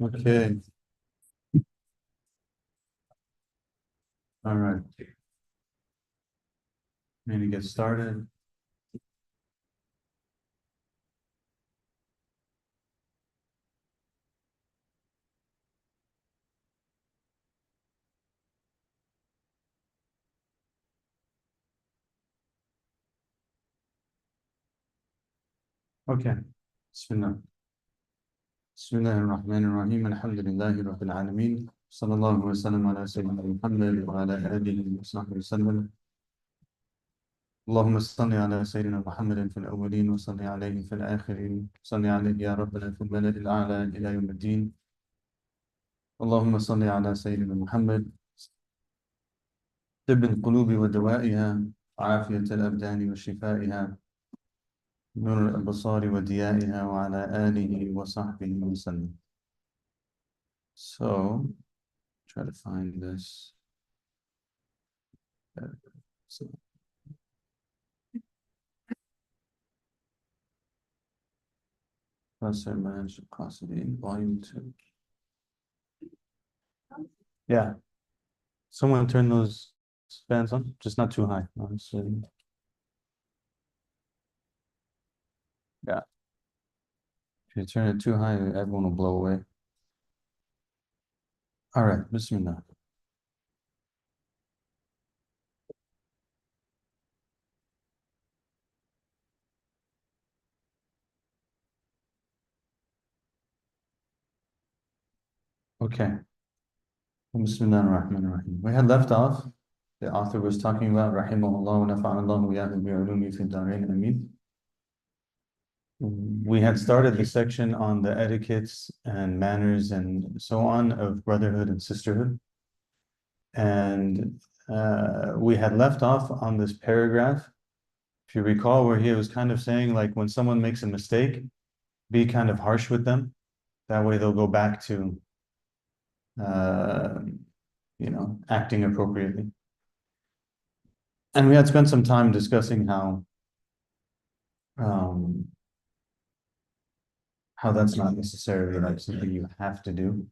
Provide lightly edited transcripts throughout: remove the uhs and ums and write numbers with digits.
Okay, all right. Ready to get started? Okay. Bismillah. Bismillahirrahmanirrahim. Alhamdulillahi Rabbil Alameen. Sallallahu wa sallam ala Sayyidina Muhammad wa ala alihi wa sahbihi wa sallam. اللهم صل على سيدنا محمد في الأولين وصل عليه في الآخرين صل عليه يا ربنا في الملأ الأعلى إلى يوم الدين اللهم صل على سيدنا محمد طب القلوب ودوائها عافية الأبدان وشفائها نور الأبصار وضيائها وعلى آله وصحبه وسلم. So, try to find this. So, Professor Managed Capacity, Volume 2. Yeah. Someone turn those fans on, just not too high, honestly. Yeah. If you turn it too high, everyone will blow away. All right, Bismillah. Okay. Bismillah ar-Rahman ar-Rahim. We had left off, the author was talking about Rahimahullah wa nafa'allahu wa yahu bi'ulumi fi darain ameen. We had started the section on the etiquettes and manners and so on of brotherhood and sisterhood. And we had left off on this paragraph, if you recall, where he was kind of saying, like, when someone makes a mistake, be kind of harsh with them. That way they'll go back to, acting appropriately. And we had spent some time discussing how that's not necessarily like something you have to do,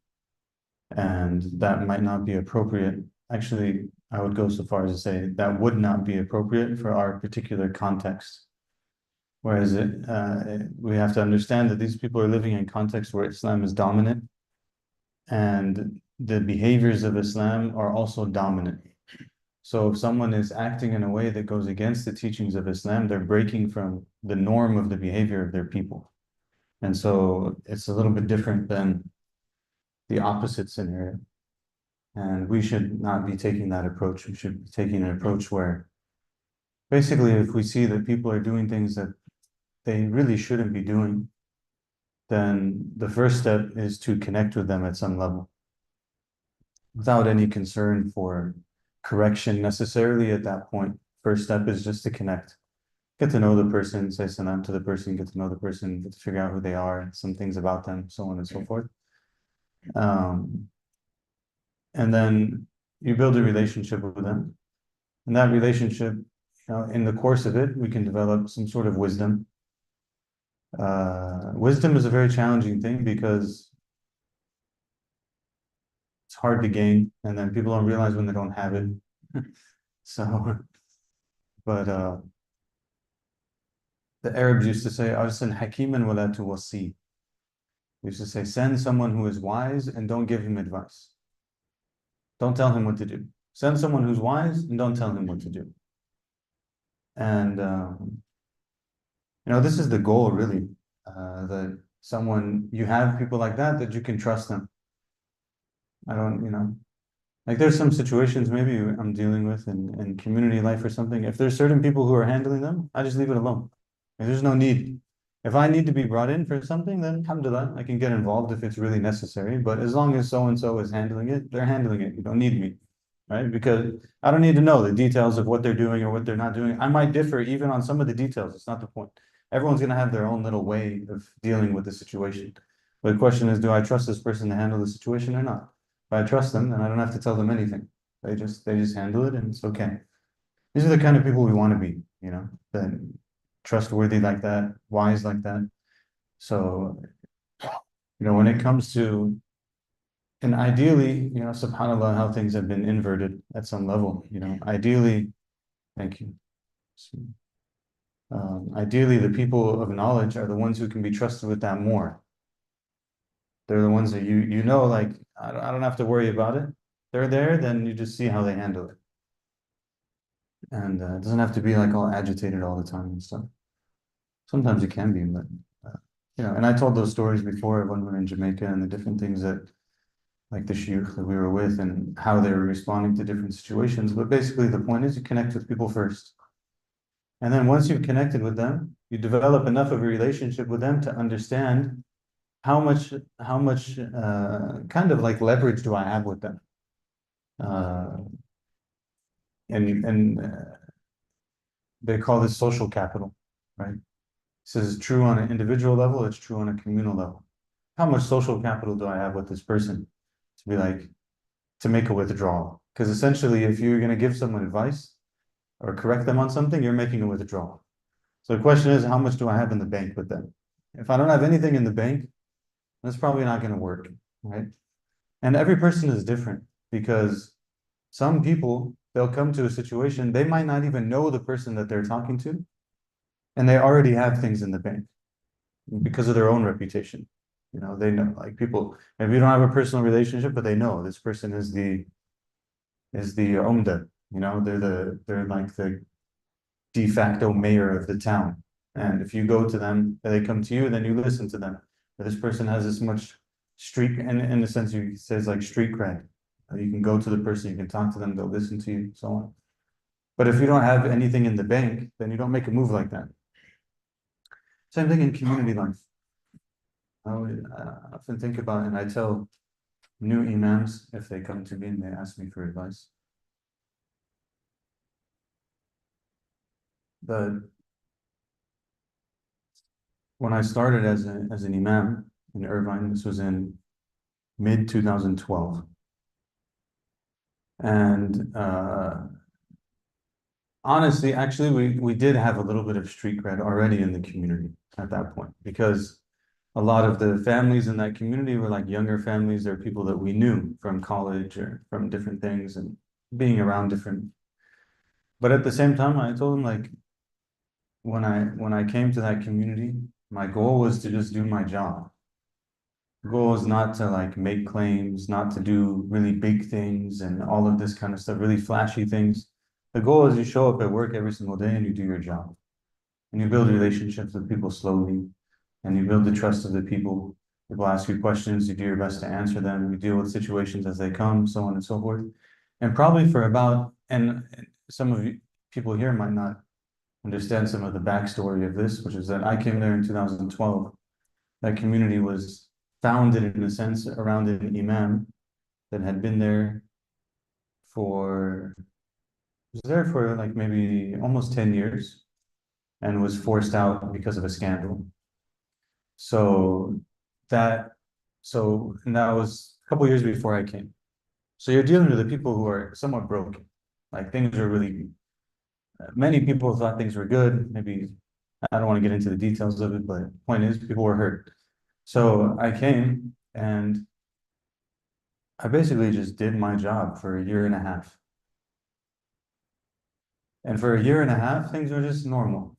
and that might not be appropriate. Actually, I would go so far as to say that would not be appropriate for our particular context. Whereas we have to understand that these people are living in contexts where Islam is dominant, and the behaviors of Islam are also dominant. So if someone is acting in a way that goes against the teachings of Islam, they're breaking from the norm of the behavior of their people. And so it's a little bit different than the opposite scenario. And we should not be taking that approach. We should be taking an approach where basically if we see that people are doing things that they really shouldn't be doing, then the first step is to connect with them at some level without any concern for correction necessarily at that point. First step is just to connect. Get to know the person, say salam to the person, get to know the person, get to figure out who they are, some things about them, so on and so forth. And then you build a relationship with them. And that relationship, in the course of it, we can develop some sort of wisdom. Wisdom is a very challenging thing because it's hard to gain, and then people don't realize when they don't have it. But the Arabs used to say, "Arsil hakiman wala tuwasi." They used to say, send someone who is wise and don't give him advice. Don't tell him what to do. Send someone who's wise and don't tell him what to do. And this is the goal, really. That you have people like that you can trust them. I don't, like there's some situations maybe I'm dealing with in community life or something. If there's certain people who are handling them, I just leave it alone. There's no need. If I need to be brought in for something, then alhamdulillah, I can get involved if it's really necessary. But as long as so-and-so is handling it, they're handling it. You don't need me, right? Because I don't need to know the details of what they're doing or what they're not doing. I might differ even on some of the details. It's not the point. Everyone's going to have their own little way of dealing with the situation. But the question is, do I trust this person to handle the situation or not? If I trust them, then I don't have to tell them anything. They just handle it and it's okay. These are the kind of people we want to be, that trustworthy like that, wise like that. So, when it comes to And ideally, subhanAllah, how things have been inverted at some level, ideally, thank you. Ideally, the people of knowledge are the ones who can be trusted with that more. They're the ones that like, I don't have to worry about it. They're there, then you just see how they handle it. And it doesn't have to be like all agitated all the time and stuff. Sometimes it can be, but and I told those stories before when we were in Jamaica and the different things that, like the shiur that we were with and how they were responding to different situations. But basically, the point is you connect with people first. And then once you've connected with them, you develop enough of a relationship with them to understand how much kind of like leverage do I have with them. Uh, and they call this social capital, right? This is true on an individual level, it's true on a communal level. How much social capital do I have with this person to be like, to make a withdrawal? Because essentially, if you're going to give someone advice or correct them on something, you're making a withdrawal. So the question is, how much do I have in the bank with them? If I don't have anything in the bank, that's probably not going to work, right? And every person is different because some people, they'll come to a situation, they might not even know the person that they're talking to, and they already have things in the bank because of their own reputation. They know, like people, maybe you don't have a personal relationship, but they know this person is the umda, they're like the de facto mayor of the town. And if you go to them, they come to you, then you listen to them. But this person has this much street, and in a sense, you says like street cred. You can go to the person, you can talk to them, they'll listen to you, so on. But if you don't have anything in the bank, then you don't make a move like that. Same thing in community life. I often think about it, and I tell new imams if they come to me and they ask me for advice. But when I started as an imam in Irvine, this was in mid 2012. And honestly, actually, we did have a little bit of street cred already in the community at that point because a lot of the families in that community were like younger families. They're people that we knew from college or from different things and being around different. But at the same time, I told them like when I came to that community, my goal was to just do my job. The goal is not to like make claims, not to do really big things and all of this kind of stuff, really flashy things. The goal is you show up at work every single day and you do your job. And you build relationships with people slowly, and you build the trust of the people. People ask you questions, you do your best to answer them, you deal with situations as they come, so on and so forth. And probably for about, and some of you people here might not understand some of the backstory of this, which is that I came there in 2012. That community was founded in a sense around an imam that had been there for, was there for like maybe almost 10 years and was forced out because of a scandal. So that, and that was a couple years before I came. So you're dealing with the people who are somewhat broken. Like things are really, many people thought things were good. Maybe, I don't want to get into the details of it, but the point is people were hurt. So I came and I basically just did my job for a year and a half. And for a year and a half, things were just normal.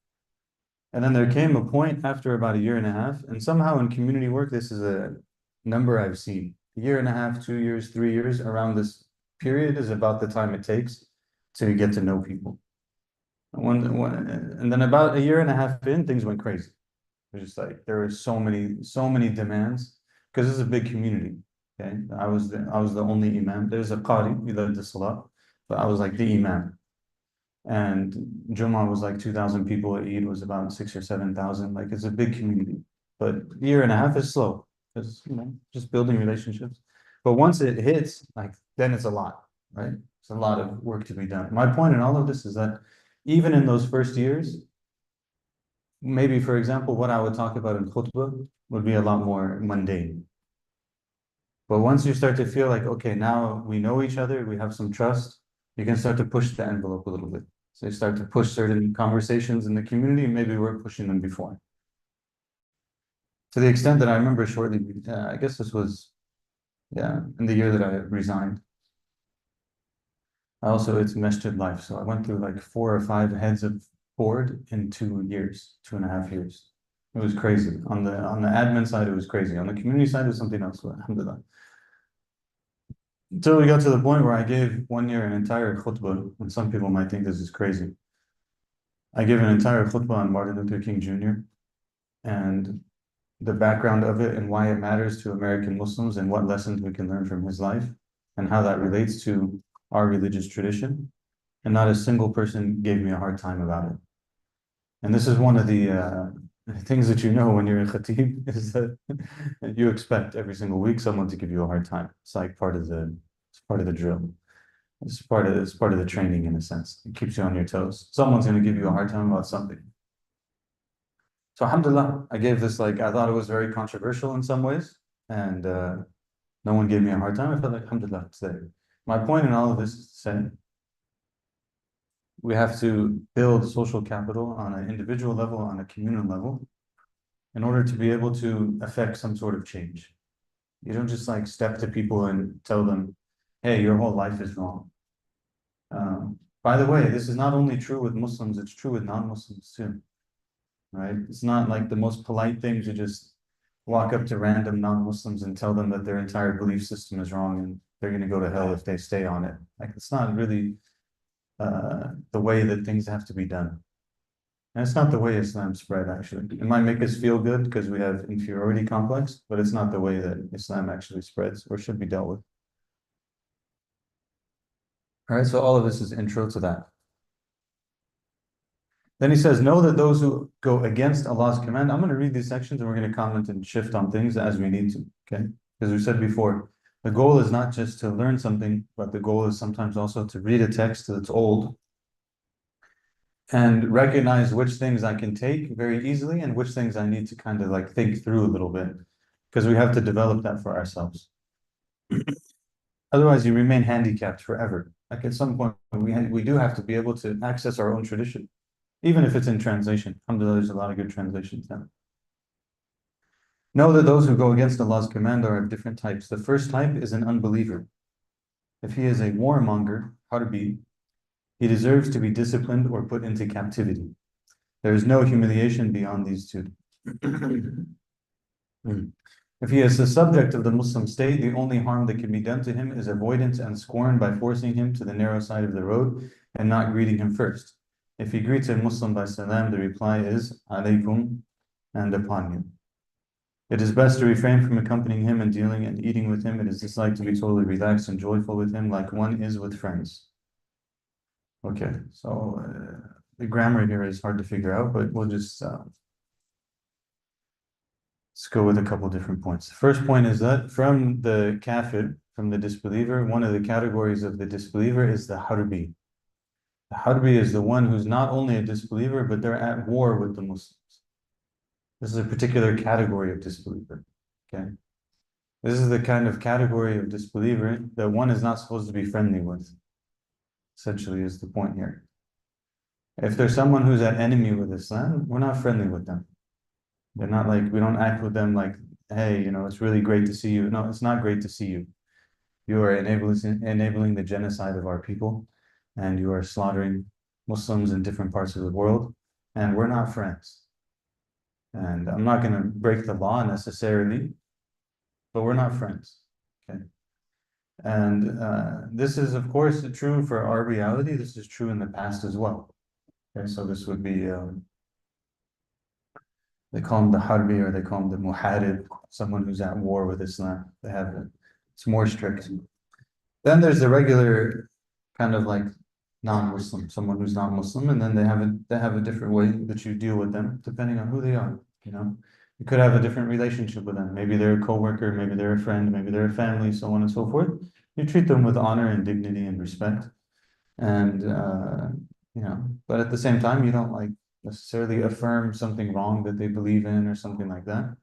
And then there came a point after about a year and a half, and somehow in community work, this is a number I've seen. A year and a half, 2 years, 3 years, around this period is about the time it takes to get to know people. And then about a year and a half in, things went crazy. It was just like there were so many demands because this is a big community. Okay, I was the only imam. There's a qari, he led the salah, but I was like the imam. And Jummah was like 2,000 people. Eid was about 6 or 7,000. Like it's a big community, but a year and a half is slow. It's just building relationships. But once it hits, like then it's a lot, right? It's a lot of work to be done. My point in all of this is that even in those first years, maybe for example, what I would talk about in khutbah would be a lot more mundane. But once you start to feel like, okay, now we know each other, we have some trust, you can start to push the envelope a little bit. So you start to push certain conversations in the community, maybe we're pushing them before. To the extent that I remember shortly, I guess this was Yeah, in the year that I resigned. It's masjid life. So I went through like 4 or 5 heads of board in 2 years, 2.5 years. It was crazy. On the admin side, it was crazy. On the community side, it was something else. But alhamdulillah. Until we got to the point where I gave one year an entire khutbah, and some people might think this is crazy. I gave an entire khutbah on Martin Luther King Jr. and the background of it and why it matters to American Muslims and what lessons we can learn from his life and how that relates to our religious tradition. And not a single person gave me a hard time about it. And this is one of the things that you know when you're a khatib is that you expect every single week someone to give you a hard time. It's like it's part of the drill. It's part of the training in a sense. It keeps you on your toes. Someone's going to give you a hard time about something. So alhamdulillah, I gave this like I thought it was very controversial in some ways, and no one gave me a hard time. I felt like alhamdulillah today. My point in all of this is to say we have to build social capital on an individual level, on a communal level, in order to be able to affect some sort of change. You don't just like step to people and tell them, hey, your whole life is wrong. By the way, this is not only true with Muslims, it's true with non-Muslims too, right? It's not like the most polite thing to just walk up to random non-Muslims and tell them that their entire belief system is wrong and they're going to go to hell if they stay on it. Like it's not really the way that things have to be done. And it's not the way Islam spread, actually. It might make us feel good because we have inferiority complex, but it's not the way that Islam actually spreads or should be dealt with. All right, so all of this is intro to that. Then he says, know that those who go against Allah's command, I'm going to read these sections and we're going to comment and shift on things as we need to, okay? Because we said before, the goal is not just to learn something, but the goal is sometimes also to read a text that's old and recognize which things I can take very easily and which things I need to kind of like think through a little bit, because we have to develop that for ourselves. Otherwise, you remain handicapped forever. Like at some point, we do have to be able to access our own tradition, even if it's in translation. Alhamdulillah, there's a lot of good translations now. Know that those who go against Allah's command are of different types. The first type is an unbeliever. If he is a warmonger, harbi, he deserves to be disciplined or put into captivity. There is no humiliation beyond these two. If he is the subject of the Muslim state, the only harm that can be done to him is avoidance and scorn by forcing him to the narrow side of the road and not greeting him first. If he greets a Muslim by salam, the reply is alaykum and upon you. It is best to refrain from accompanying him and dealing and eating with him. It is disliked to be totally relaxed and joyful with him like one is with friends. Okay, so the grammar here is hard to figure out, but we'll just let's go with a couple different points. The first point is that from the kafir, from the disbeliever, one of the categories of the disbeliever is the harbi. The harbi is the one who's not only a disbeliever, but they're at war with the Muslims. This is a particular category of disbeliever, okay? This is the kind of category of disbeliever that one is not supposed to be friendly with, essentially is the point here. If there's someone who's at enemy with Islam, we're not friendly with them. They're not like, we don't act with them like, hey, it's really great to see you. No, it's not great to see you. You are enabling the genocide of our people, and you are slaughtering Muslims in different parts of the world, and we're not friends. And I'm not going to break the law necessarily, but we're not friends, okay? And this is, of course, true for our reality. This is true in the past as well. Okay, so this would be, they call him the harbi or they call him the muharib, someone who's at war with Islam. It's more strict. Then there's the regular kind of like non-Muslim, someone who's not Muslim, and then they have a different way that you deal with them depending on who they are. You could have a different relationship with them. Maybe they're a coworker, maybe they're a friend, maybe they're a family, so on and so forth. You treat them with honor and dignity and respect, and but at the same time, you don't like necessarily affirm something wrong that they believe in or something like that,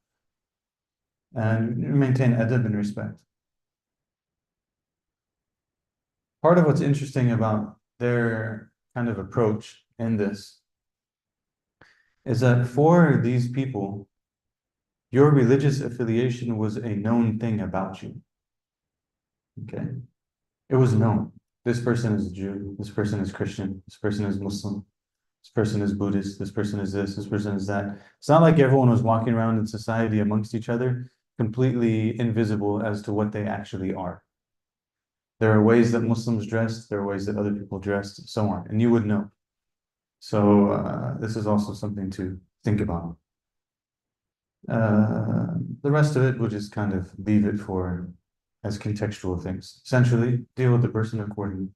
and maintain adab and respect. Part of what's interesting about their kind of approach in this is that for these people, your religious affiliation was a known thing about you. Okay. It was known. This person is a Jew, this person is Christian, this person is Muslim, this person is Buddhist, this person is this person is that. It's not like everyone was walking around in society amongst each other, completely invisible as to what they actually are. There are ways that Muslims dressed, there are ways that other people dressed, so on, and you would know. So this is also something to think about. The rest of it, we'll just kind of leave it for as contextual things. Essentially, deal with the person accordingly.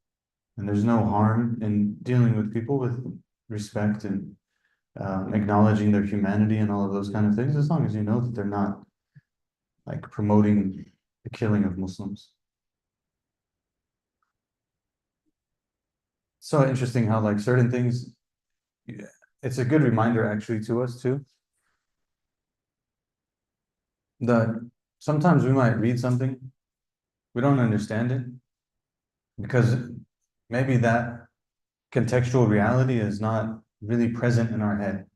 And there's no harm in dealing with people with respect and acknowledging their humanity and all of those kind of things, as long as you know that they're not like promoting the killing of Muslims. So interesting how like certain things, it's a good reminder actually to us too, that sometimes we might read something, we don't understand it, because maybe that contextual reality is not really present in our head.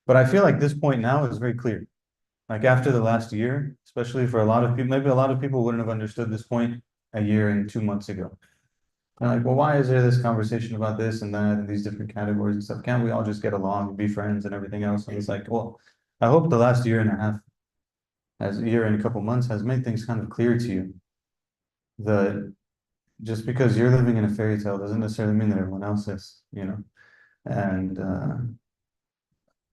But I feel like this point now is very clear. Like after the last year, especially for a lot of people, maybe a lot of people wouldn't have understood this point a year and 2 months ago. They're like, well, why is there this conversation about this and that and these different categories and stuff? Can't we all just get along and be friends and everything else? And it's like, well, I hope the last year and a half, as a year and a couple months, has made things kind of clear to you that just because you're living in a fairy tale doesn't necessarily mean that everyone else is, you know. And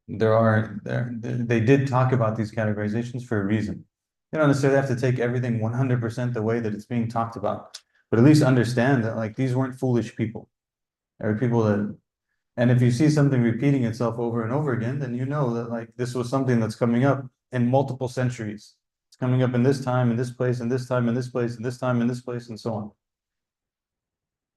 they did talk about these categorizations for a reason. You don't necessarily have to take everything 100% the way that it's being talked about, but at least understand that like these weren't foolish people. There were people that, and if you see something repeating itself over and over again, then you know that like this was something that's coming up in multiple centuries. It's coming up in this time, in this place, in this time, in this place, in this time, in this place, and so on.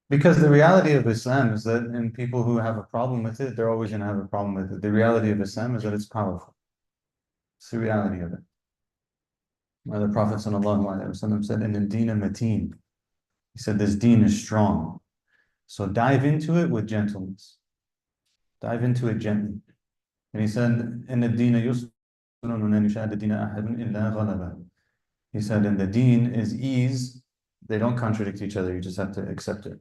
Because the reality of Islam is that, and people who have a problem with it, they're always going to have a problem with it. The reality of Islam is that it's powerful. It's the reality of it. Where the Prophet ﷺ said, in the deen mateen, he said, this deen is strong. So dive into it with gentleness. Dive into it gently. And he said, in the deen yusrun he said, in the deen is ease. They don't contradict each other. You just have to accept it.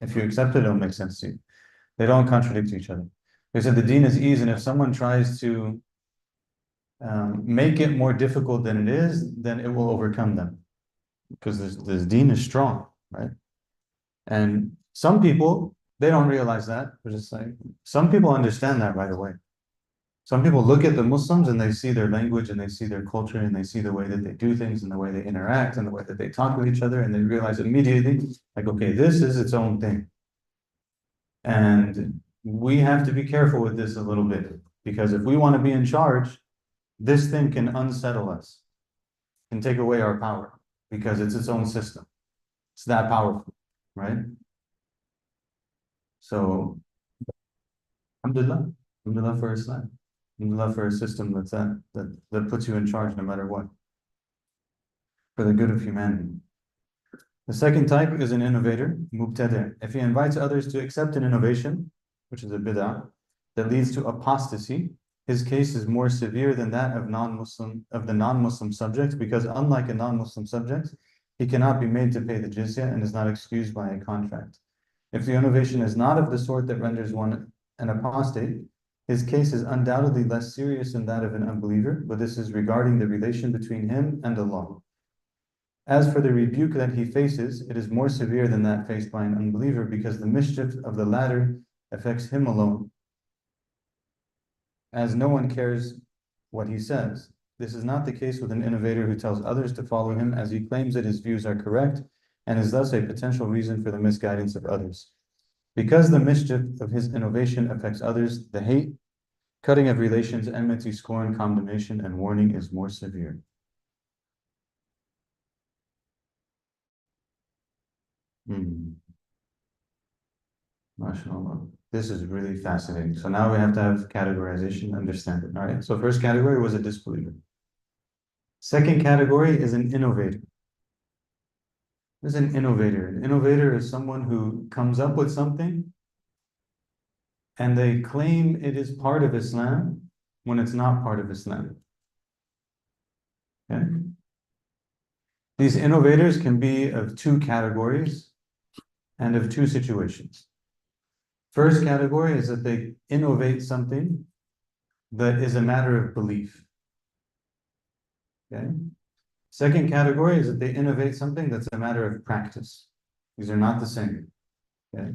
If you accept it, it'll make sense to you. They don't contradict each other. He said the deen is ease, and if someone tries to make it more difficult than it is, then it will overcome them. Because this deen is strong, right? And some people, they don't realize that. They're just like, some people understand that right away. Some people look at the Muslims and they see their language and they see their culture and they see the way that they do things and the way they interact and the way that they talk with each other, and they realize immediately, like, okay, this is its own thing. And we have to be careful with this a little bit, because if we want to be in charge, this thing can unsettle us, can take away our power, because it's its own system. It's that powerful, right? So, alhamdulillah, alhamdulillah for Islam, alhamdulillah for a system that puts you in charge no matter what, for the good of humanity. The second type is an innovator, mubtadi'. If he invites others to accept an innovation, which is a bid'ah, that leads to apostasy, his case is more severe than that of the non-Muslim subject, because unlike a non-Muslim subject, he cannot be made to pay the jizya and is not excused by a contract. If the innovation is not of the sort that renders one an apostate, his case is undoubtedly less serious than that of an unbeliever, but this is regarding the relation between him and Allah. As for the rebuke that he faces, it is more severe than that faced by an unbeliever, because the mischief of the latter affects him alone, as no one cares what he says. This is not the case with an innovator who tells others to follow him, as he claims that his views are correct, and is thus a potential reason for the misguidance of others. Because the mischief of his innovation affects others, the hate, cutting of relations, enmity, scorn, condemnation, and warning is more severe. MashaAllah. This is really fascinating. So now we have to have categorization, understand it. All right. So first category was a disbeliever. Second category is an innovator. What is an innovator? An innovator is someone who comes up with something and they claim it is part of Islam when it's not part of Islam. Okay? These innovators can be of two categories and of two situations. First category is that they innovate something that is a matter of belief. Okay. Second category is that they innovate something that's a matter of practice. These are not the same. Okay.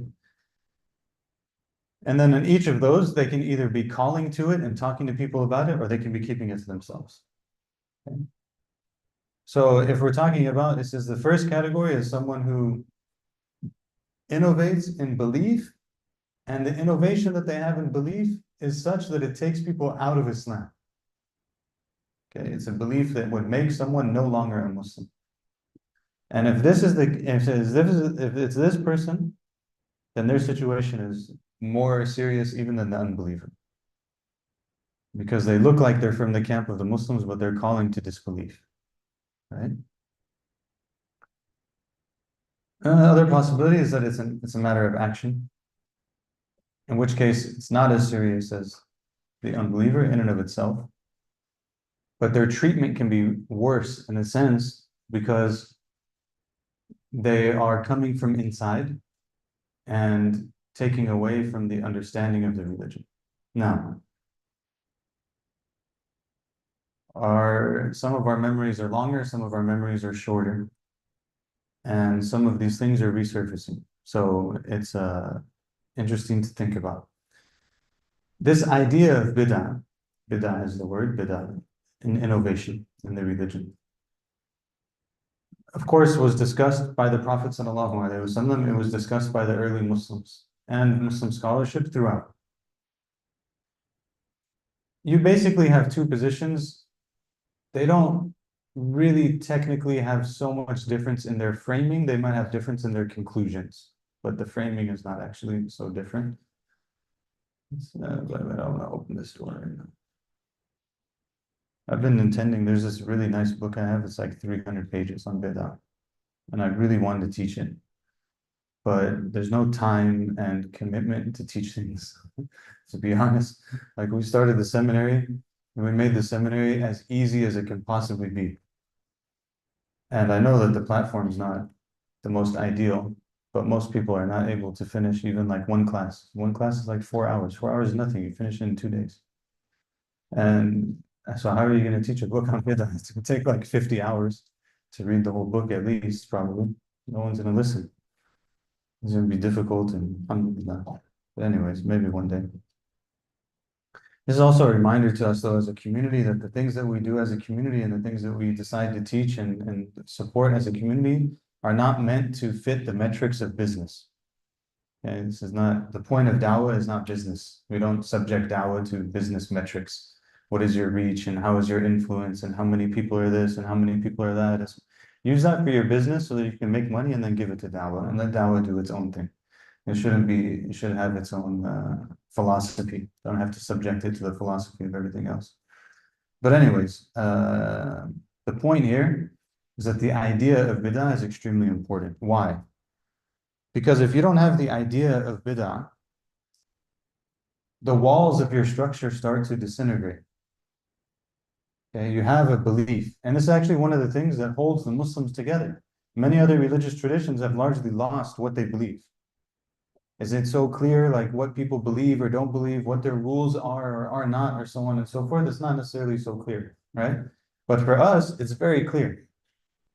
And then in each of those, they can either be calling to it and talking to people about it, or they can be keeping it to themselves. Okay. So if we're talking about, this is the first category is someone who innovates in belief, and the innovation that they have in belief is such that it takes people out of Islam. Okay, it's a belief that would make someone no longer a Muslim. And if it's this person, then their situation is more serious even than the unbeliever. Because they look like they're from the camp of the Muslims, but they're calling to disbelief. Right? Other possibility is that it's a matter of action, in which case it's not as serious as the unbeliever in and of itself. But their treatment can be worse in a sense because they are coming from inside and taking away from the understanding of the religion. Now, some of our memories are longer, some of our memories are shorter, and some of these things are resurfacing. So it's interesting to think about. This idea of bid'ah is the word, bid'ah, in innovation in the religion. Of course, was discussed by the Prophet ﷺ. It was discussed by the early Muslims and Muslim scholarship throughout. You basically have two positions. They don't really technically have so much difference in their framing. They might have difference in their conclusions, but the framing is not actually so different. I don't want to open this door right now. I've been intending, there's this really nice book I have, it's like 300 pages on bid'ah, and I really wanted to teach it, but there's no time and commitment to teach things, to be honest. Like we started the seminary, and we made the seminary as easy as it can possibly be. And I know that the platform is not the most ideal, but most people are not able to finish even like one class. One class is like 4 hours. 4 hours is nothing. You finish it in 2 days. And so how are you going to teach a book on bid'ah? It's going to take like 50 hours to read the whole book at least, probably. No one's going to listen. It's going to be difficult and alhamdulillah. But anyways, maybe one day. This is also a reminder to us, though, as a community, that the things that we do as a community and the things that we decide to teach and support as a community are not meant to fit the metrics of business. Okay, this is not, the point of dawah is not business. We don't subject dawah to business metrics. What is your reach and how is your influence and how many people are this and how many people are that? Use that for your business so that you can make money and then give it to dawah and let dawah do its own thing. It should have its own philosophy. Don't have to subject it to the philosophy of everything else. But anyways, the point here is that the idea of bid'ah is extremely important. Why? Because if you don't have the idea of bid'ah, the walls of your structure start to disintegrate. Okay, you have a belief. And this is actually one of the things that holds the Muslims together. Many other religious traditions have largely lost what they believe. Is it so clear, like what people believe or don't believe, what their rules are or are not, or so on and so forth? It's not necessarily so clear, right? But for us, it's very clear.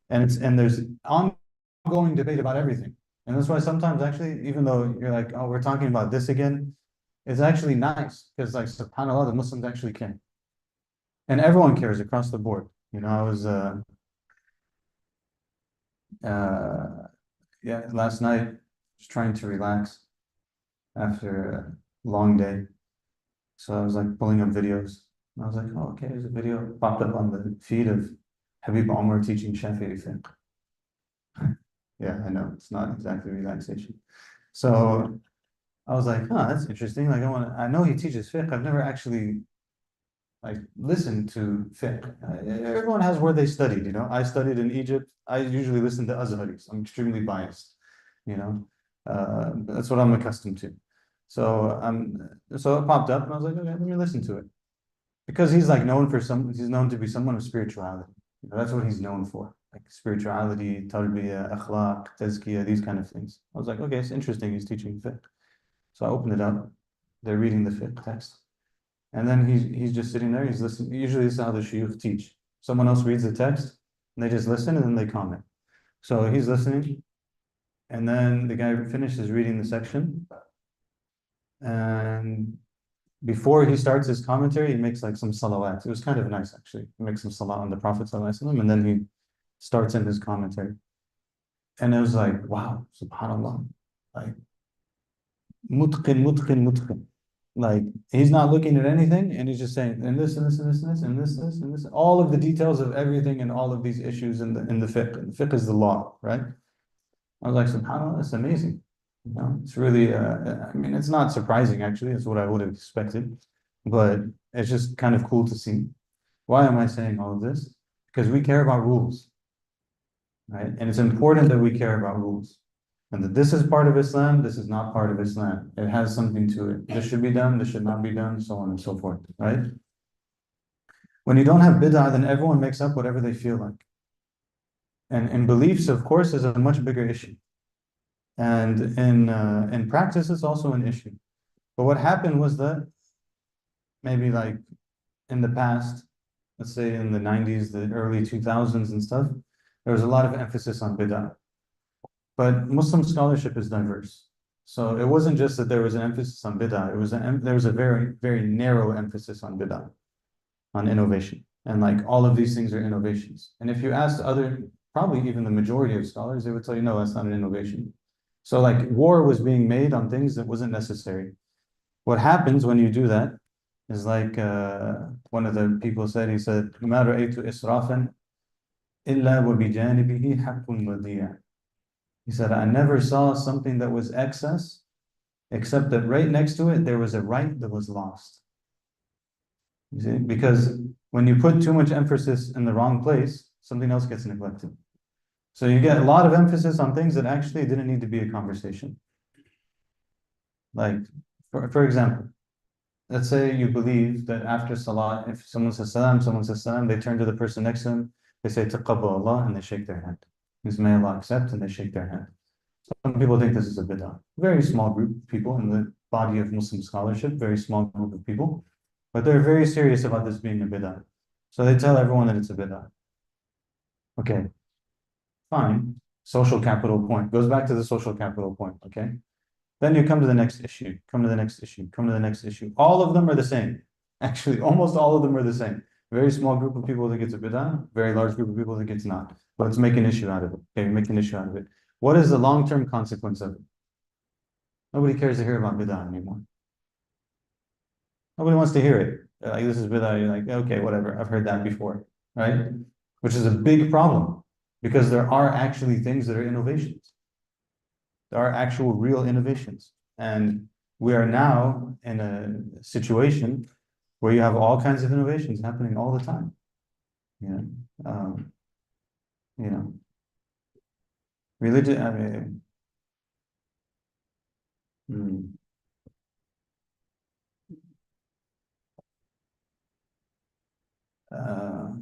And there's ongoing debate about everything. And that's why sometimes actually, even though you're like, oh, we're talking about this again, it's actually nice because like subhanAllah, the Muslims actually care. And everyone cares across the board. You know, I was last night just trying to relax after a long day. So I was like pulling up videos. And I was like, oh, okay, there's a video popped up on the feed of Habib Omar teaching Shafi'i fiqh. Yeah, I know, it's not exactly relaxation. So I was like, huh, that's interesting. Like I know he teaches fiqh. I've never actually like listened to fiqh. Everyone has where they studied, you know. I studied in Egypt. I usually listen to Azharis. I'm extremely biased, you know. That's what I'm accustomed to. So it popped up and I was like, okay, let me listen to it. Because he's known to be someone of spirituality. That's what he's known for, like spirituality, tarbiyah, akhlaq, tazkiyah, these kind of things. I was like, okay, it's interesting. He's teaching fiqh. So I opened it up. They're reading the fiqh text. And then he's just sitting there, he's listening. Usually this is how the shuyukh teach. Someone else reads the text, and they just listen, and then they comment. So he's listening, and then the guy finishes reading the section, and before he starts his commentary, he makes like some salawat. It was kind of nice, actually. He makes some salat on the Prophet ﷺ, and then he starts in his commentary. And it was like, wow, subhanAllah. Like, mutqin. Like, he's not looking at anything, and he's just saying, and this, and this, and this, and this, and this, and this, all of the details of everything and all of these issues in the fiqh. And the fiqh is the law, right? I was like, subhanAllah, it's amazing. It's really, I mean, it's not surprising, actually. It's what I would have expected. But it's just kind of cool to see. Why am I saying all of this? Because we care about rules, right? And it's important that we care about rules. And that this is part of Islam, this is not part of Islam. It has something to it. This should be done, this should not be done, so on and so forth, right? When you don't have bid'ah, then everyone makes up whatever they feel like. And in beliefs, of course, is a much bigger issue. And in practice, it's also an issue. But what happened was that maybe like in the past, let's say in the 90s, the early 2000s and stuff, there was a lot of emphasis on bid'ah. But Muslim scholarship is diverse. So it wasn't just that there was an emphasis on bid'ah, there was a very, very narrow emphasis on bid'ah, on innovation. And like all of these things are innovations. And if you ask probably even the majority of scholars, they would tell you, no, that's not an innovation. So like war was being made on things that wasn't necessary. What happens when you do that is like one of the people said, he said, مَا رَأَيْتُ إِسْرَافًا إِلَّا وَبِجَانِبِهِ حَقٌّ وَضِيعٌ. He said, I never saw something that was excess, except that right next to it, there was a right that was lost. You see, because when you put too much emphasis in the wrong place, something else gets neglected. So you get a lot of emphasis on things that actually didn't need to be a conversation. Like, for example, let's say you believe that after salat, if someone says salam, they turn to the person next to them, they say taqabbal Allah, and they shake their hand. Means may Allah accept, and they shake their hand. Some people think this is a bid'ah. Very small group of people in the body of Muslim scholarship, very small group of people, but they're very serious about this being a bid'ah. So they tell everyone that it's a bid'ah. Okay, fine. Social capital point. Goes back to the social capital point, okay? Then you come to the next issue, come to the next issue, come to the next issue. All of them are the same. Actually, almost all of them are the same. Very small group of people think it's a bid'ah, very large group of people think it's not. But let's make an issue out of it. Okay, make an issue out of it. What is the long-term consequence of it? Nobody cares to hear about bid'ah anymore. Nobody wants to hear it. They're like, this is bid'ah. You're like, okay, whatever. I've heard that before, right? Which is a big problem because there are actually things that are innovations. There are actual real innovations. And we are now in a situation where you have all kinds of innovations happening all the time. Yeah. You know, religion, I mean, hmm, uh,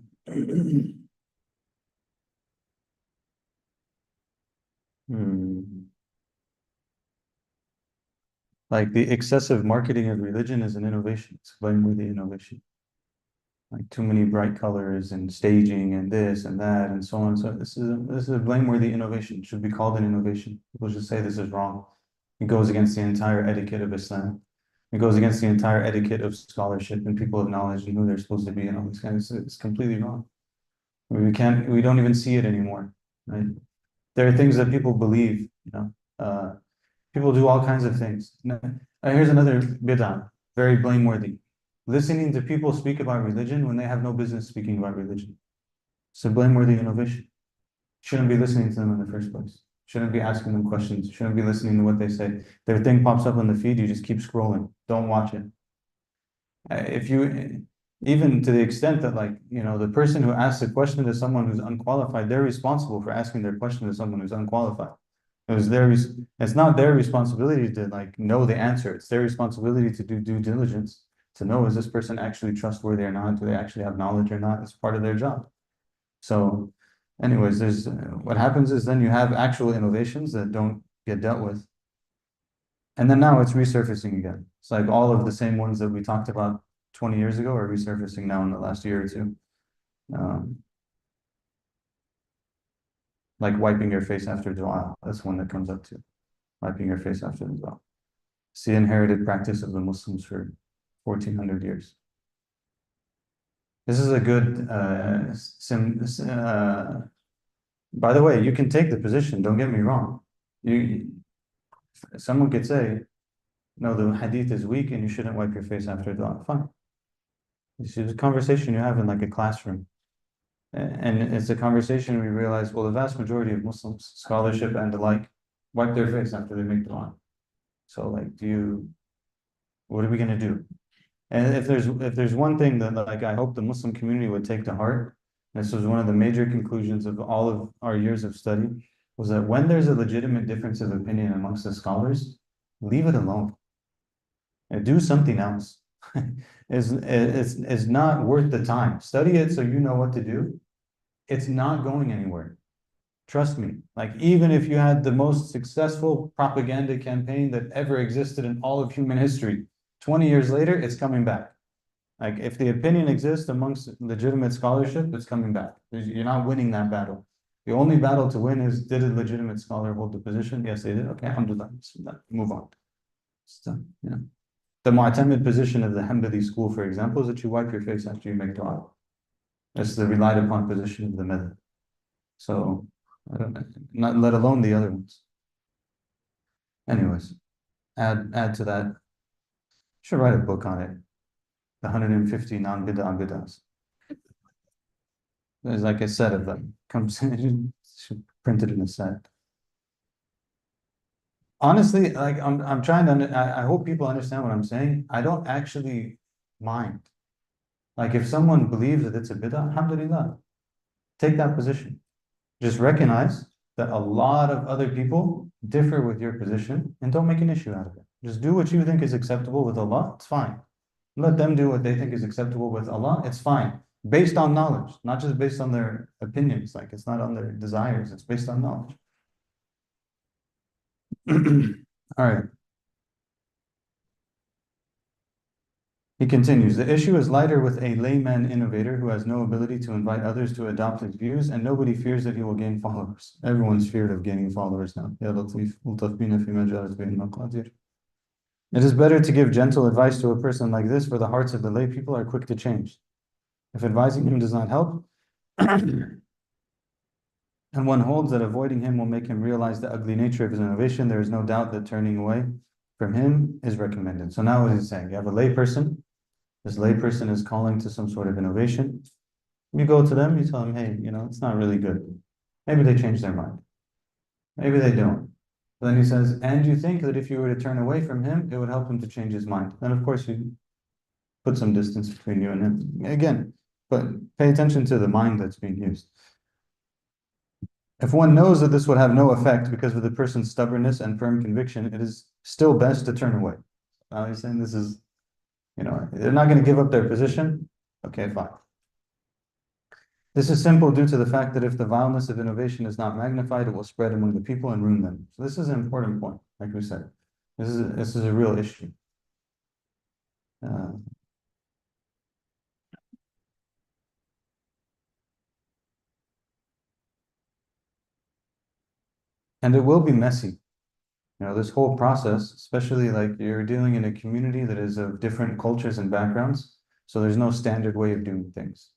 hmm. Like the excessive marketing of religion is an innovation. It's blameworthy innovation. Like too many bright colors and staging and this and that and so on. So this is a blameworthy innovation. It should be called an innovation. People should say this is wrong. It goes against the entire etiquette of Islam. It goes against the entire etiquette of scholarship and people of knowledge and who they're supposed to be and all these kinds. It's completely wrong. We don't even see it anymore, right? There are things that people believe, people do all kinds of things. Here's another bid'ah, very blameworthy. Listening to people speak about religion when they have no business speaking about religion. It's a blameworthy innovation. Shouldn't be listening to them in the first place. Shouldn't be asking them questions. Shouldn't be listening to what they say. Their thing pops up on the feed, you just keep scrolling. Don't watch it. If you, even to the extent that like, the person who asks a question to someone who's unqualified, they're responsible for asking their question to someone who's unqualified. It's not their responsibility to like know the answer. It's their responsibility to do due diligence, to know is this person actually trustworthy or not? Do they actually have knowledge or not? It's part of their job. So anyways, there's what happens is then you have actual innovations that don't get dealt with. And then now it's resurfacing again. It's like all of the same ones that we talked about 20 years ago are resurfacing now in the last year or two. Um, like wiping your face after dua. That's one that comes up too. Wiping your face after the dua. It's the inherited practice of the Muslims for 1400 years. This is a good by the way, you can take the position, don't get me wrong. You someone could say, no, the hadith is weak and you shouldn't wipe your face after dua. Fine. This is a conversation you have in like a classroom. And it's a conversation we realize, well, the vast majority of Muslims, scholarship and the like, wipe their face after they make dua. So like, what are we gonna do? And if there's one thing that like I hope the Muslim community would take to heart, this was one of the major conclusions of all of our years of study, was that when there's a legitimate difference of opinion amongst the scholars, leave it alone and do something else. It's not worth the time. Study it so you know what to do. It's not going anywhere. Trust me. Like even if you had the most successful propaganda campaign that ever existed in all of human history, 20 years later, it's coming back. Like if the opinion exists amongst legitimate scholarship, it's coming back. You're not winning that battle. The only battle to win is, did a legitimate scholar hold the position? Yes, they did. Okay, alhamdulillah. Move on. So, yeah. The Mu'tamid position of the Hanbali school, for example, is that you wipe your face after you make dua. That's the relied upon position of the madhab. So, I don't, not let alone the other ones. Anyways, add to that. Should write a book on it. The 150 non-bid'ah bid'ahs. There's like a set of them. Comes in, printed in a set. Honestly, like I'm trying to. I hope people understand what I'm saying. I don't actually mind. Like if someone believes that it's a bid'ah, alhamdulillah, take that position. Just recognize that a lot of other people differ with your position and don't make an issue out of it. Just do what you think is acceptable with Allah, it's fine. Let them do what they think is acceptable with Allah, it's fine. Based on knowledge, not just based on their opinions. Like it's not on their desires, it's based on knowledge. All right. He continues, the issue is lighter with a layman innovator who has no ability to invite others to adopt his views, and nobody fears that he will gain followers. Everyone's feared of gaining followers now. It is better to give gentle advice to a person like this, for the hearts of the lay people are quick to change. If advising him does not help, and one holds that avoiding him will make him realize the ugly nature of his innovation, there is no doubt that turning away from him is recommended. So now what he's saying, you have a lay person. This lay person is calling to some sort of innovation. You go to them, you tell them, hey, it's not really good. Maybe they change their mind. Maybe they don't. But then he says, and you think that if you were to turn away from him, it would help him to change his mind. Then of course you put some distance between you and him. Again, but pay attention to the mind that's being used. If one knows that this would have no effect because of the person's stubbornness and firm conviction, it is still best to turn away. Now he's saying this is, they're not going to give up their position. Okay, fine. This is simple due to the fact that if the vileness of innovation is not magnified, it will spread among the people and ruin them. So this is an important point, like we said. This is a real issue. And it will be messy. This whole process, especially like you're dealing in a community that is of different cultures and backgrounds, so there's no standard way of doing things.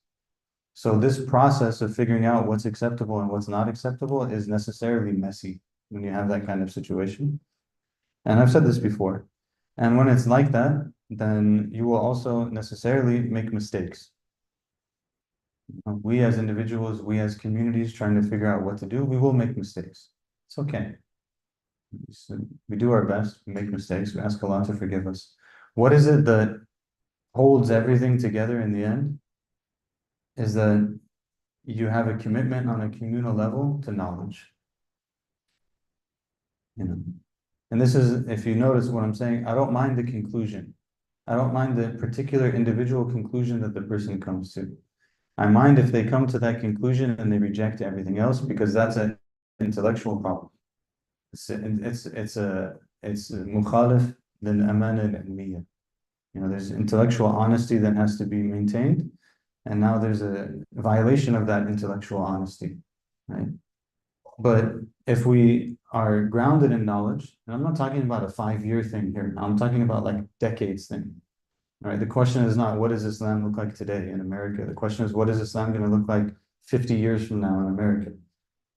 So this process of figuring out what's acceptable and what's not acceptable is necessarily messy when you have that kind of situation. And I've said this before. And when it's like that, then you will also necessarily make mistakes. We as individuals, we as communities trying to figure out what to do, we will make mistakes. It's okay. So we do our best, we make mistakes, we ask Allah to forgive us. What is it that holds everything together in the end? Is that you have a commitment on a communal level to knowledge. And this is, if you notice what I'm saying, I don't mind the conclusion. I don't mind the particular individual conclusion that the person comes to. I mind if they come to that conclusion and they reject everything else because that's an intellectual problem. It's mukhalif lil amana al ilmiya. You know, there's intellectual honesty that has to be maintained, and now there's a violation of that intellectual honesty, right? But if we are grounded in knowledge, and I'm not talking about a 5 year thing here, I'm talking about like decades thing. All right. The question is not what does Islam look like today in America? The question is what is Islam going to look like 50 years from now in America?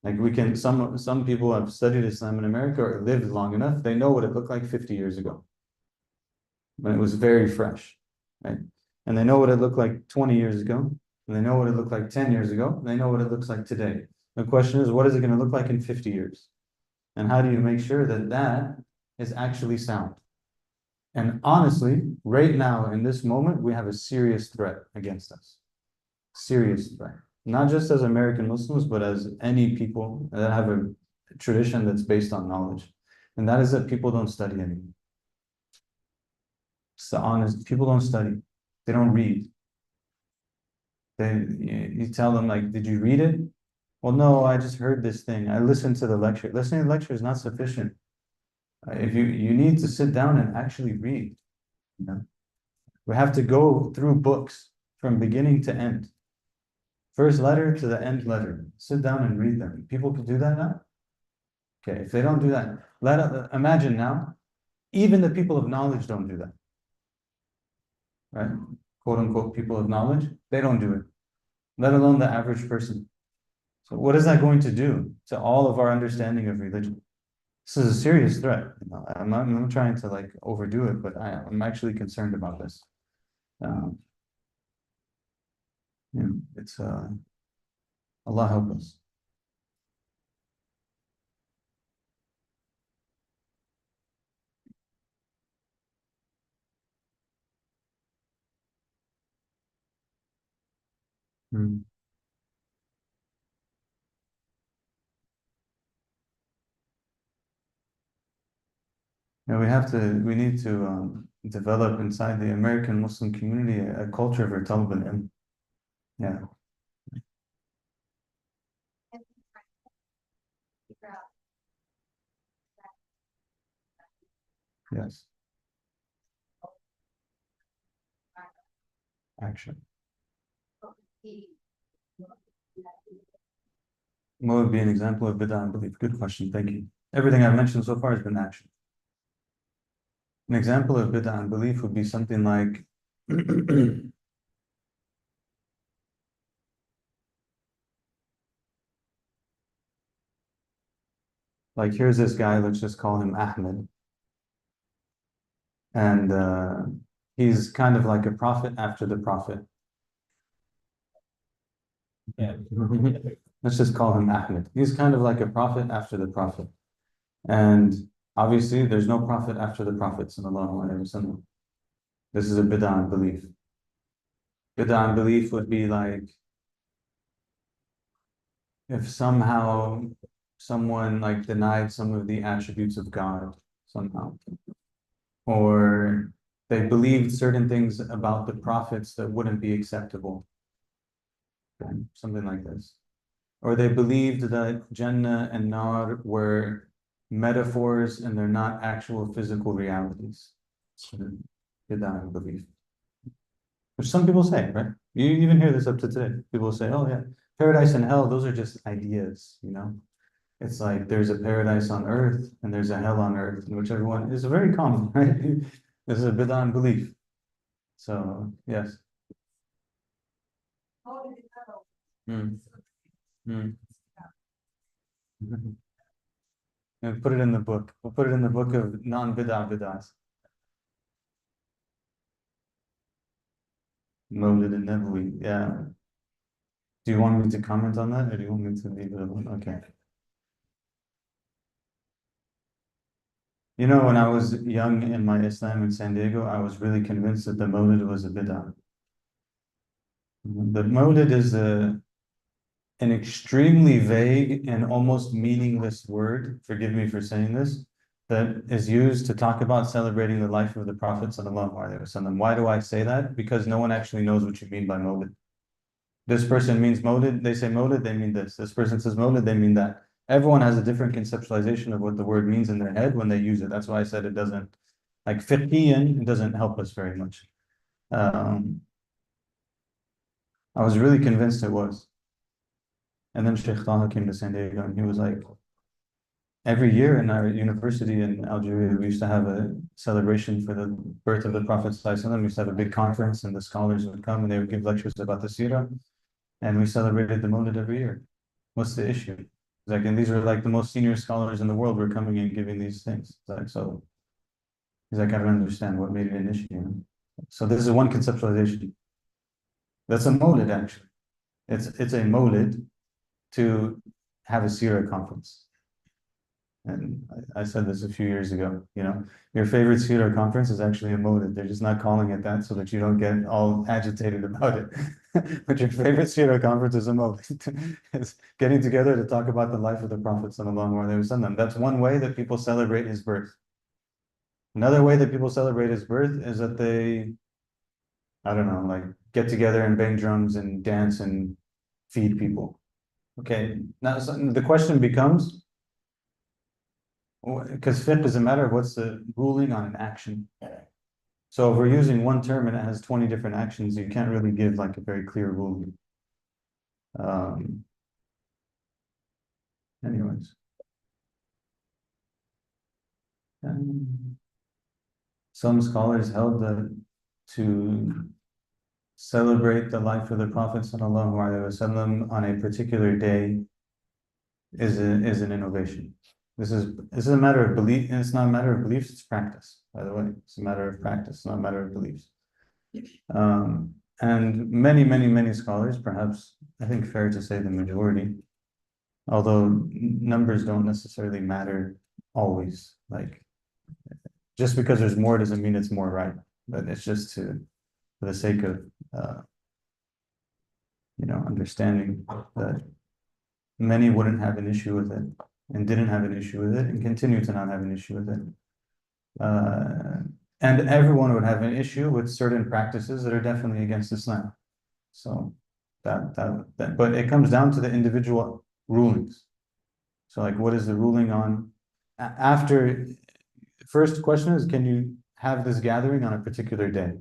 Like we can some people have studied Islam in America or lived long enough, they know what it looked like 50 years ago when it was very fresh, right? And they know what it looked like 20 years ago, and they know what it looked like 10 years ago, and they know what it looks like today. The question is, what is it going to look like in 50 years? And how do you make sure that that is actually sound? And honestly, right now in this moment, we have a serious threat against us. Serious threat. Not just as American Muslims, but as any people that have a tradition that's based on knowledge. And that is that people don't study anymore. It's the honest, people don't study. They don't read. You tell them like, did you read it? Well, no, I just heard this thing. I listened to the lecture. Listening to the lecture is not sufficient. If you need to sit down and actually read. You know? We have to go through books from beginning to end. First letter to the end letter. Sit down and read them. People can do that now? Okay, if they don't do that, imagine now, even the people of knowledge don't do that. Right? Quote unquote people of knowledge, they don't do it, let alone the average person. So what is that going to do to all of our understanding of religion? This is a serious threat. You know, I'm not trying to like overdo it, but I'm actually concerned about this. You know, it's Allah help us. Hmm. Yeah, we need to develop inside the American Muslim community a culture of talab al-ilm. Yeah, yes, action. What would be an example of bid'ah and belief? Good question, thank you. Everything I've mentioned so far has been action. An example of bid'ah and belief would be something like like here's this guy, let's just call him Ahmed, and he's kind of like a prophet after the prophet. Yeah. Let's just call him Ahmed. He's kind of like a prophet after the prophet. And obviously, there's no prophet after the Prophet sallallahu alaihi wasallam. This is a bid'ah belief. Bid'ah belief would be like if somehow someone like denied some of the attributes of God somehow, or they believed certain things about the prophets that wouldn't be acceptable, okay? Something like this. Or they believed that Jannah and Nar were metaphors and they're not actual physical realities. So, bid'ah belief. Which some people say, right? You even hear this up to today. People say, oh yeah, paradise and hell, those are just ideas, you know? It's like there's a paradise on earth and there's a hell on earth, and whichever one is very common, right? This is a bid'ah belief. So, yes. Mm, mm. And put it in the book. We'll put it in the book of non-bid'ah bid'ahs. Mawlid al-Nabawi, yeah. Do you want me to comment on that or do you want me to leave it alone? Okay. You know, when I was young in my Islam in San Diego, I was really convinced that the Mawlid was a bid'ah. The Mawlid is an extremely vague and almost meaningless word, forgive me for saying this, that is used to talk about celebrating the life of the Prophet sallallahu alaihi wasallam. Why do I say that? Because no one actually knows what you mean by Mawlid. This person means Mawlid, they say Mawlid, they mean this. This person says Mawlid, they mean that. Everyone has a different conceptualization of what the word means in their head when they use it. That's why I said it doesn't, like fiqhiyan, it doesn't help us very much. Um, I was really convinced it was. And then Sheikh Taha came to San Diego and he was like, every year in our university in Algeria, we used to have a celebration for the birth of the Prophet ﷺ. We used to have a big conference and the scholars would come and they would give lectures about the seerah. And we celebrated the Mawlid every year. What's the issue? Like, and these are like the most senior scholars in the world were coming and giving these things. Like, so he's like, I don't understand what made it an issue. You know? So this is one conceptualization. That's a Mawlid actually. It's a Mawlid to have a seerah conference. And I said this a few years ago, you know, your favorite seerah conference is actually a Mawlid. They're just not calling it that so that you don't get all agitated about it. But your favorite seerah conference is a Mawlid. It's getting together to talk about the life of the Prophet sallallahu alaihi wasallam. That's one way that people celebrate his birth. Another way that people celebrate his birth is that they, I don't know, like get together and bang drums and dance and feed people. Okay, now so the question becomes, because fiqh is a matter of what's the ruling on an action. So if we're using one term and it has 20 different actions, you can't really give like a very clear ruling. Anyways. Some scholars held that to celebrate the life of the Prophet sallallahu alaihi wasallam on a particular day is an innovation. This is a matter of belief, and it's not a matter of beliefs, it's practice, by the way. It's a matter of practice, not a matter of beliefs. And many scholars, perhaps I think fair to say the majority, although numbers don't necessarily matter always. Like just because there's more doesn't mean it's more right, but it's just for the sake of understanding that many wouldn't have an issue with it and didn't have an issue with it and continue to not have an issue with it. And everyone would have an issue with certain practices that are definitely against Islam. So but it comes down to the individual rulings. So like, what is the ruling on after? First question is, can you have this gathering on a particular day?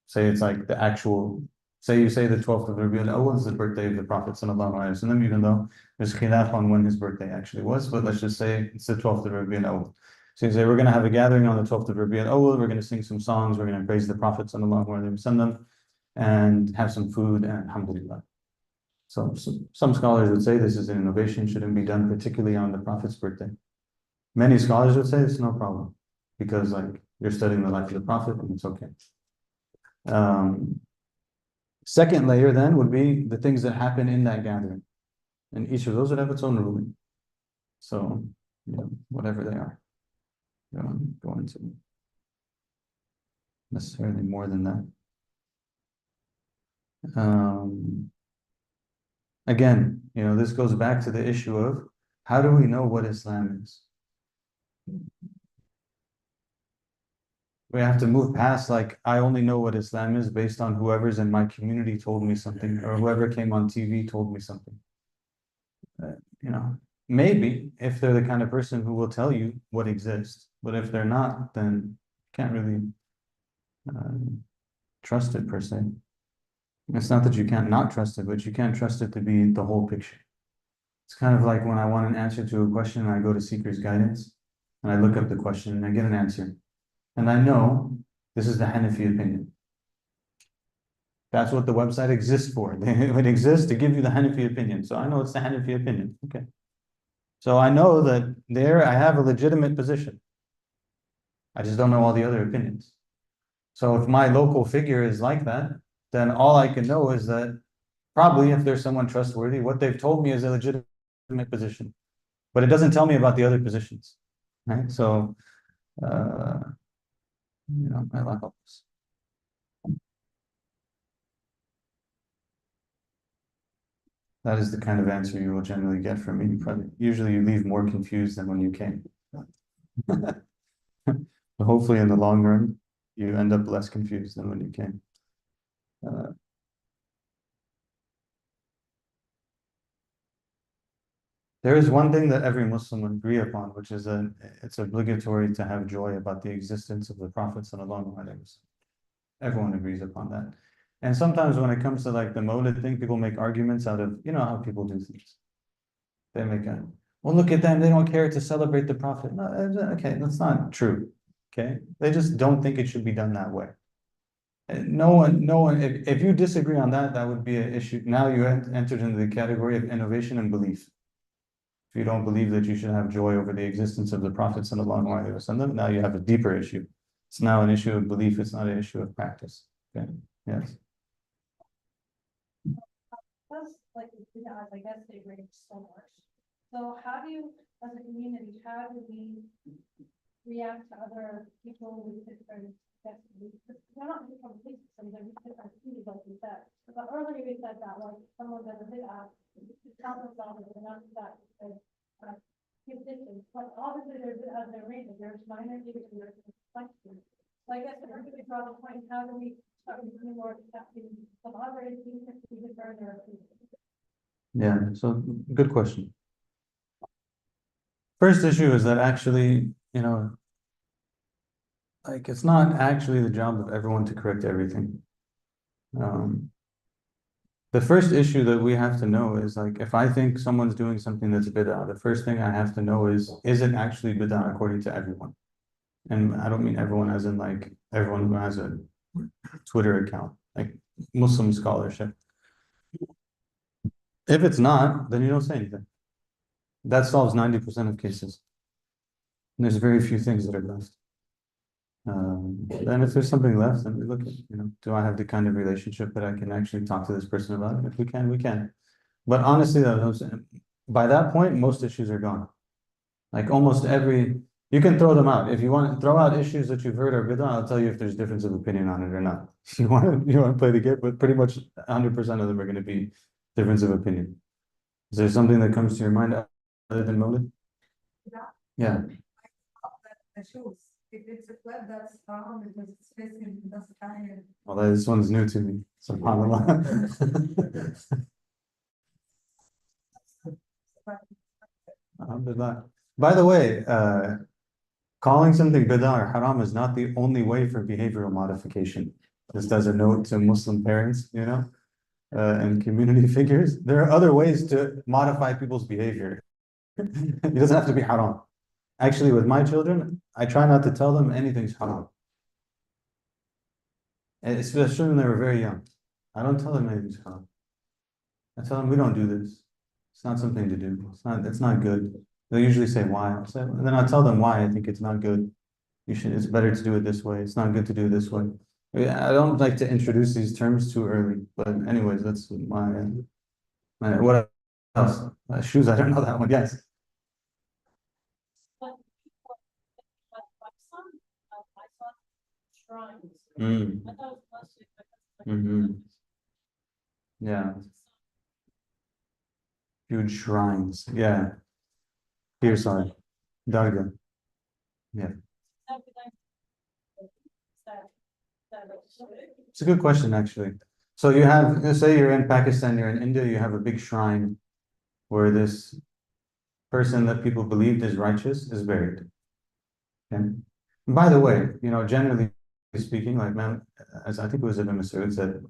Say it's like the actual. Say you say the 12th of Rabiul Awwal is the birthday of the Prophet sallallahu alaihi wasallam, even though there's khilaf on when his birthday actually was, but let's just say it's the 12th of Rabiul Awwal. So you say we're going to have a gathering on the 12th of Rabiul Awwal, we're going to sing some songs, we're going to praise the Prophet sallallahu alaihi wasallam, and have some food, and alhamdulillah. So some scholars would say this is an innovation, shouldn't be done particularly on the Prophet's birthday. Many scholars would say it's no problem, because like you're studying the life of the Prophet and it's okay. Second layer then would be the things that happen in that gathering. And each of those would have its own ruling. So, whatever they are. You don't go into necessarily more than that. Again, this goes back to the issue of how do we know what Islam is? We have to move past like, I only know what Islam is based on whoever's in my community told me something, or whoever came on TV told me something. Maybe if they're the kind of person who will tell you what exists, but if they're not, then you can't really trust it per se. It's not that you can't not trust it, but you can't trust it to be the whole picture. It's kind of like when I want an answer to a question and I go to Seeker's Guidance and I look up the question and I get an answer. And I know this is the Hanafi opinion. That's what the website exists for. It exists to give you the Hanafi opinion. So I know it's the Hanafi opinion. Okay. So I know that there I have a legitimate position. I just don't know all the other opinions. So if my local figure is like that, then all I can know is that probably if there's someone trustworthy, what they've told me is a legitimate position. But it doesn't tell me about the other positions. Right? So Allah helps. That is the kind of answer you will generally get from me. Usually you leave more confused than when you came. But hopefully in the long run, you end up less confused than when you came. There is one thing that every Muslim would agree upon, which is that it's obligatory to have joy about the existence of the Prophet sallallahu alaihi wasallam. Everyone agrees upon that. And sometimes when it comes to like the Mawlid thing, people make arguments out of, you know how people do things. They make a, well, look at them, they don't care to celebrate the Prophet. No, okay, that's not true. Okay, they just don't think it should be done that way. No one, if you disagree on that, that would be an issue. Now you entered into the category of innovation and belief. If you don't believe that you should have joy over the existence of the Prophet sallallahu alaihi wasallam, now you have a deeper issue. It's now an issue of belief, it's not an issue of practice. Okay, yes. Plus, like, I guess they range so much. So how do you, as a community, how do we react to other people with different beliefs? We're not different belief systems, they're different views, like you said. But earlier we said that, like, someone that did tell themselves that they're not that, give distance, but obviously there's other ranges, there's minor views and there's complexity. So I guess if we draw the point, how do we start becoming more accepting of others, even if we differ in their opinions? Yeah, so good question. First issue is that actually, like it's not actually the job of everyone to correct everything. The first issue that we have to know is like, if I think someone's doing something that's bid'ah, the first thing I have to know is it actually bid'ah according to everyone? And I don't mean everyone as in like everyone who has a Twitter account, like Muslim scholarship. If it's not, then you don't say anything. That solves 90% of cases. And there's very few things that are left. And if there's something left, then we look at, do I have the kind of relationship that I can actually talk to this person about it? If we can, we can. But honestly, by that point, most issues are gone. Like you can throw them out. If you want to throw out issues that you've heard are bid'ah, I'll tell you if there's difference of opinion on it or not. You want to play the game, but pretty much 100% of them are going to be difference of opinion. Is there something that comes to your mind other than Mawlid? Yeah. The shoes. If it's a flat, that's wrong because it's facing the sky. Well, this one's new to me. SubhanAllah. Alhamdulillah. By the way, calling something bid'ah or haram is not the only way for behavioral modification. Just as a note to Muslim parents, and community figures, there are other ways to modify people's behavior. It doesn't have to be haram. Actually, with my children, I try not to tell them anything's haram. Especially when they were very young. I don't tell them anything's haram. I tell them we don't do this. It's not something to do. It's not good. They usually say why. And then I tell them why I think it's not good. It's better to do it this way. It's not good to do it this way. I don't like to introduce these terms too early, but anyways, that's what else? Shoes, I don't know that one. Yes. Shrines. Mm. I thought it was mostly Mm-hmm. Yeah. Huge shrines. Yeah. Here, sorry. Darga. Yeah. It's a good question, actually. So you have, let's say you're in Pakistan, you're in India, you have a big shrine where this person that people believed is righteous is buried. Okay. And by the way, generally speaking, like as I think it was Ibn Mas'ud said,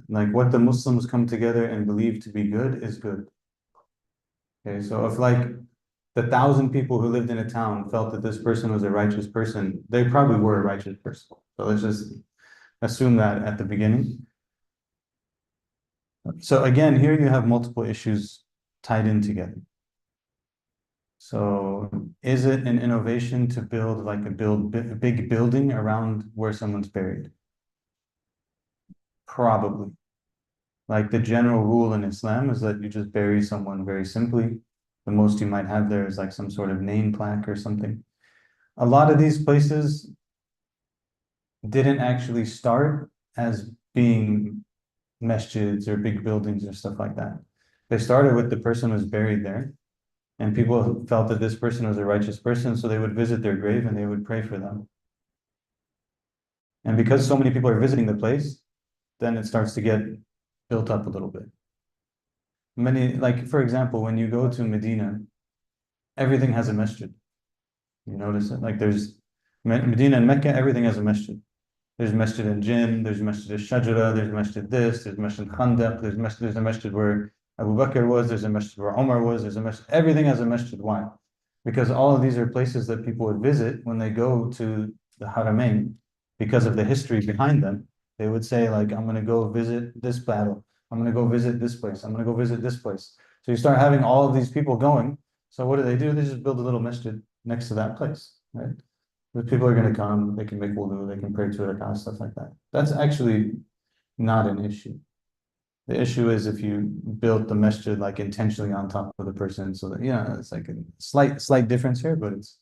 like what the Muslims come together and believe to be good is good. Okay, so if like the 1,000 people who lived in a town felt that this person was a righteous person, they probably were a righteous person. So let's just assume that at the beginning. So again, here you have multiple issues tied in together. So is it an innovation to build like a big building around where someone's buried? Probably. Like the general rule in Islam is that you just bury someone very simply. The most you might have there is like some sort of name plaque or something. A lot of these places didn't actually start as being masjids or big buildings or stuff like that. They started with the person was buried there, and people felt that this person was a righteous person, so they would visit their grave and they would pray for them. And because so many people are visiting the place, then it starts to get built up a little bit. many, like, for example, when you go to Medina, everything has a masjid. You notice it? Like there's Medina and Mecca, everything has a masjid. There's masjid in Jinn, there's masjid al-Shajara, there's masjid this, there's masjid Khandaq, there's a masjid where Abu Bakr was, there's a masjid where Umar was, there's a masjid, everything has a masjid. Why? Because all of these are places that people would visit when they go to the Haramain, because of the history behind them. They would say, like, I'm gonna go visit this battle, I'm gonna go visit this place, I'm gonna go visit this place. So you start having all of these people going. So what do? They just build a little masjid next to that place, right? The people are gonna come, they can make wudu, they can pray to it, kind of stuff like that. That's actually not an issue. The issue is if you built the masjid like intentionally on top of the person, so that, it's like a slight difference here, but it's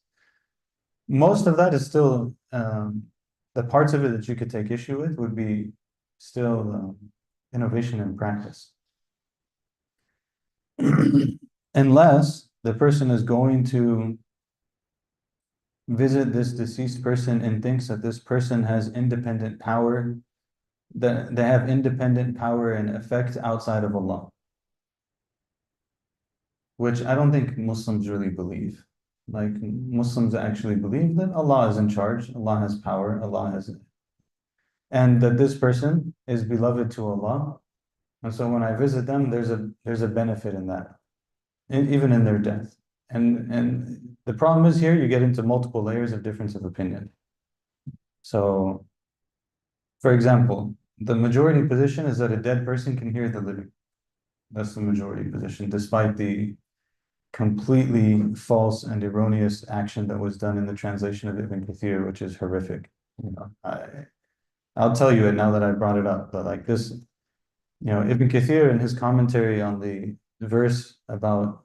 most of that is still the parts of it that you could take issue with would be still innovation in practice. Unless the person is going to visit this deceased person and thinks that this person has independent power, that they have independent power and effect outside of Allah, which I don't think Muslims really believe. Like Muslims actually believe that Allah is in charge, Allah has power, and that this person is beloved to Allah. And so when I visit them, there's a benefit in that, even in their death. And the problem is here, you get into multiple layers of difference of opinion. So, for example, the majority position is that a dead person can hear the living. That's the majority position, despite the completely false and erroneous action that was done in the translation of Ibn Kathir, which is horrific. I'll tell you it now that I brought it up, but like this, Ibn Kathir in his commentary on the verse about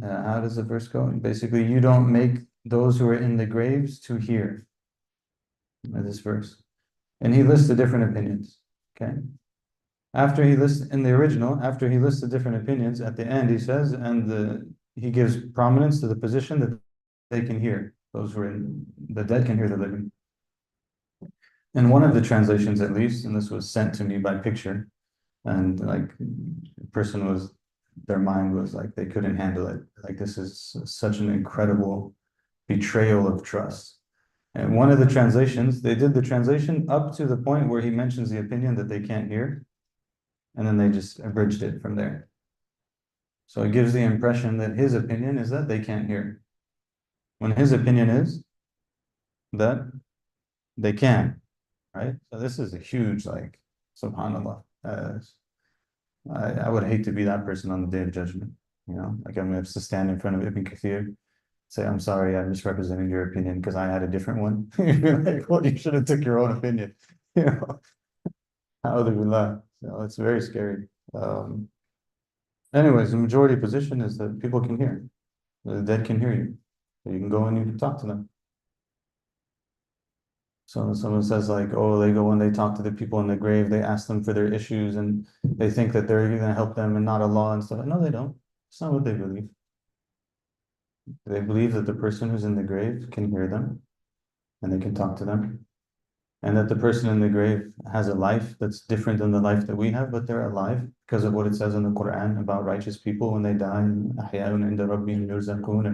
how does the verse go? Basically, you don't make those who are in the graves to hear. This verse. And he lists the different opinions. Okay. After he lists in the original, after he lists the different opinions, at the end he says, he gives prominence to the position that they can hear. Those who are in the dead can hear the living. In one of the translations, at least, and this was sent to me by picture, and like the person was, their mind was like they couldn't handle it. Like this is such an incredible betrayal of trust. And one of the translations, they did the translation up to the point where he mentions the opinion that they can't hear, and then they just abridged it from there. So it gives the impression that his opinion is that they can't hear, when his opinion is that they can, right? So this is a huge, like, subhanAllah. I would hate to be that person on the Day of Judgment. Like I'm gonna have to stand in front of Ibn Kathir, say, I'm sorry, I misrepresented your opinion because I had a different one. You'd be like, well, you should have took your own opinion. Alhamdulillah. So it's very scary. Anyways, the majority position is that people can hear. The dead can hear you. So you can go and you can talk to them. So someone says like, oh, they go when they talk to the people in the grave, they ask them for their issues and they think that they're going to help them and not Allah and stuff. No, they don't. It's not what they believe. They believe that the person who's in the grave can hear them and they can talk to them. And that the person in the grave has a life that's different than the life that we have, but they're alive because of what it says in the Quran about righteous people when they die, and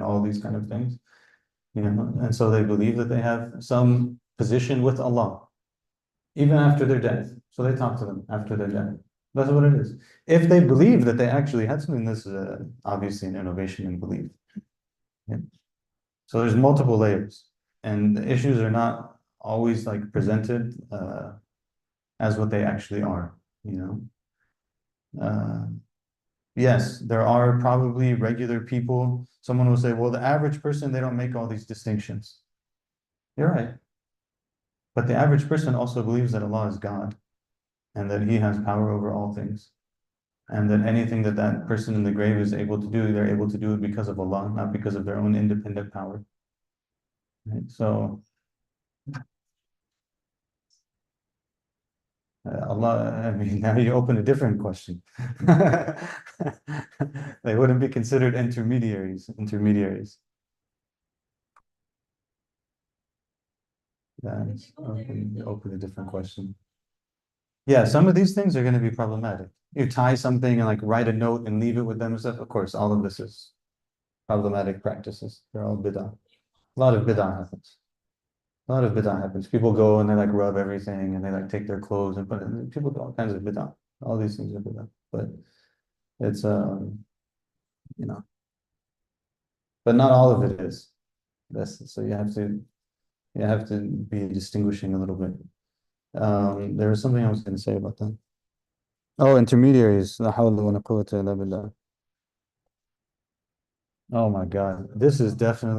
all these kind of things. And so they believe that they have some position with Allah, even after their death. So they talk to them after their death. That's what it is. If they believe that they actually had something, this is obviously an innovation in belief. Yeah. So there's multiple layers, and the issues are not always like presented as what they actually are. Yes, there are probably regular people. Someone will say, well, the average person, they don't make all these distinctions. You're right. But the average person also believes that Allah is God and that He has power over all things. And that anything that that person in the grave is able to do, they're able to do it because of Allah, not because of their own independent power. Right? So Allah, I mean, now you open a different question. They wouldn't be considered intermediaries. That's open a different question. Yeah, some of these things are gonna be problematic. You tie something and like write a note and leave it with them and stuff, of course, all of this is problematic practices. They're all bid'ah. A lot of bid'ah happens. A lot of bid'ah happens. People go and they like rub everything and they like take their clothes and put it, people do all kinds of bid'ah. All these things are bid'ah, but it's, you know, but not all of it is. That's, so you have to be distinguishing a little bit. There was something I was gonna say about that. Oh, intermediaries. La hawla wa la quwwata illa billah. Oh my God, this is definitely